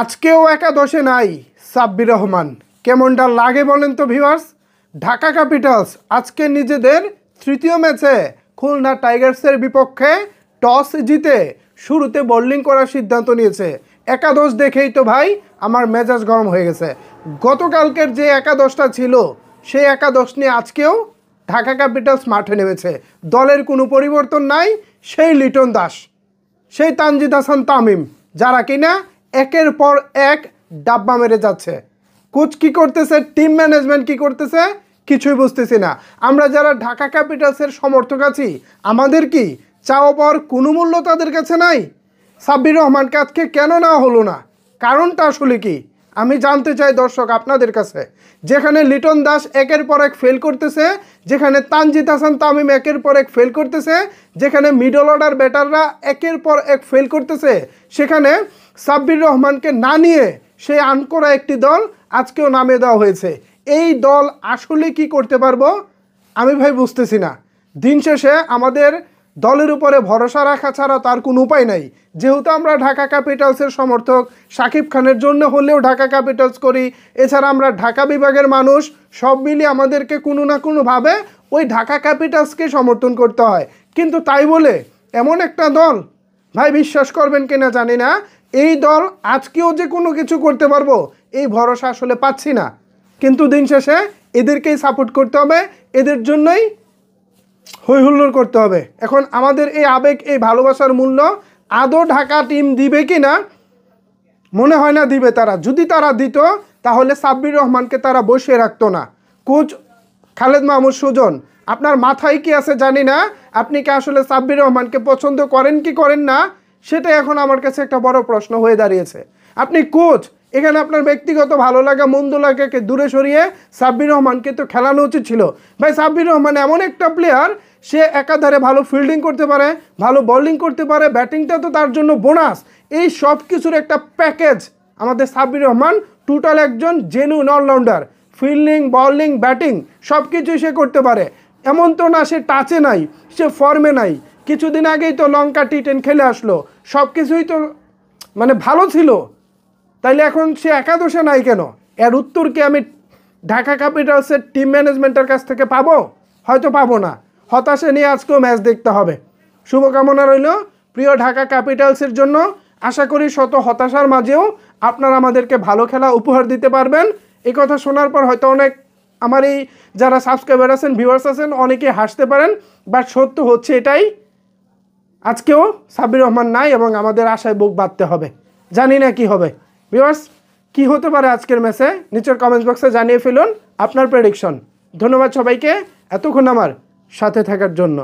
আজকেও একাদশে নাই সাব্বির রহমান। কেমনটা লাগে বলেন তো ভিউয়ার্স। ঢাকা ক্যাপিটালস আজকে নিজেদের তৃতীয় ম্যাচে খুলনা টাইগার্সের বিপক্ষে টস জিতে শুরুতে বোলিং করার সিদ্ধান্ত নিয়েছে। একাদশ দেখেই তো ভাই আমার মেজাজ গরম হয়ে গেছে। গতকালকের যে একাদশটা ছিল সেই একাদশ নিয়ে আজকেও ঢাকা ক্যাপিটালস মাঠে নেমেছে। দলের কোনো পরিবর্তন নাই। সেই লিটন দাস, সেই তানজিদ হাসান তামিম, যারা কিনা একের পর এক ডাব্বা মেরে যাচ্ছে। কোচ কি করতেছে, টিম ম্যানেজমেন্ট কি করতেছে, কিছুই বুঝতেছি না। আমরা যারা ঢাকা ক্যাপিটালসের সমর্থক আছি, আমাদের কি চাওয়া পাওয়ার কোনো মূল্য তাদের কাছে নাই? সাব্বির রহমানকে আজকে কেন নেওয়া হলো না, কারণটা আসলে কি আমি জানতে চাই দর্শক আপনাদের কাছে। যেখানে লিটন দাস একের পর এক ফেল করতেছে, যেখানে তানজিদ হাসান তামিম একের পর এক ফেল করতেছে, যেখানে মিডল অর্ডার ব্যাটাররা একের পর এক ফেল করতেছে, সেখানে সাব্বির রহমানকে না নিয়ে সেই আনকোরা একটি দল আজকেও নামিয়ে দেওয়া হয়েছে। এই দল আসলে কি করতে পারবো আমি ভাই বুঝতেছি না। দিন শেষে আমাদের দলের উপরে ভরসা রাখা ছাড়া তার কোনো উপায় নাই। যেহেতু আমরা ঢাকা ক্যাপিটালসের সমর্থক, শাকিব খানের জন্য হলেও ঢাকা ক্যাপিটালস করি, এছাড়া আমরা ঢাকা বিভাগের মানুষ, সব মিলিয়ে আমাদেরকে কোনো না কোনোভাবে ওই ঢাকা ক্যাপিটালসকে সমর্থন করতে হয়। কিন্তু তাই বলে এমন একটা দল, ভাই বিশ্বাস করবেন কিনা জানি না, এই দল আজকেও যে কোনো কিছু করতে পারবো এই ভরসা আসলে পাচ্ছি না। কিন্তু দিন শেষে এদেরকেই সাপোর্ট করতে হবে, এদের জন্যই হই হুল্লোড় করতে হবে। এখন আমাদের এই আবেগ, এই ভালোবাসার মূল্য আদৌ ঢাকা টিম দিবে কি না মনে হয় না দিবে তারা। যদি তারা দিত তাহলে সাব্বির রহমানকে তারা বসিয়ে রাখতো না। কোচ খালেদ মাহমুদ সুজন, আপনার মাথায় কি আছে জানি না, আপনি কি আসলে সাব্বির রহমানকে পছন্দ করেন কি করেন না, সেটা এখন আমার কাছে একটা বড় প্রশ্ন হয়ে দাঁড়িয়েছে। আপনি কোচ, এখানে আপনার ব্যক্তিগত ভালো লাগা মন্দ লাগাকে দূরে সরিয়ে সাব্বির রহমানকে তো খেলানো উচিত ছিল। ভাই সাব্বির রহমান এমন একটা প্লেয়ার, সে একাধারে ভালো ফিল্ডিং করতে পারে, ভালো বোলিং করতে পারে, ব্যাটিংটা তো তার জন্য বোনাস। এই সব কিছুর একটা প্যাকেজ আমাদের সাব্বির রহমান। টোটাল একজন genuine allrounder, fielding, bowling, batting সব কিছুই সে করতে পারে। এমন তো না সে টাচে নাই, সে ফর্মে নাই। কিছুদিন আগেই তো লঙ্কা টি10 খেলে আসলো, সব কিছুই তো মানে ভালো ছিল। তাইলে এখন সে একাদশে নাই কেন? এর উত্তর কি আমি ঢাকা ক্যাপিটালসের টিম ম্যানেজমেন্টের কাছ থেকে পাবো? হয়তো পাবো না। হতাশা নিয়ে আজকেও ম্যাচ দেখতে হবে। শুভকামনা রইল প্রিয় ঢাকা ক্যাপিটালসের জন্য। আশা করি শত হতাশার মাঝেও আপনারা আমাদেরকে ভালো খেলা উপহার দিতে পারবেন। এই কথা শোনার পর হয়তো অনেক আমার এই যারা সাবস্ক্রাইবার আছেন, ভিউয়ার্স আছেন, অনেকে হাসতে পারেন, বাট সত্য হচ্ছে এটাই। আজকেও সাব্বির রহমান নাই এবং আমাদের আশায় বুক বাঁধতে হবে। জানি না কি হবে। ভিউয়ার্স, কি হতে পারে আজকের ম্যাচে নিচের কমেন্ট বক্সে জানিয়ে ফেলুন আপনার প্রেডিকশন। ধন্যবাদ সবাইকে এতক্ষণ আমার সাথে থাকার জন্য।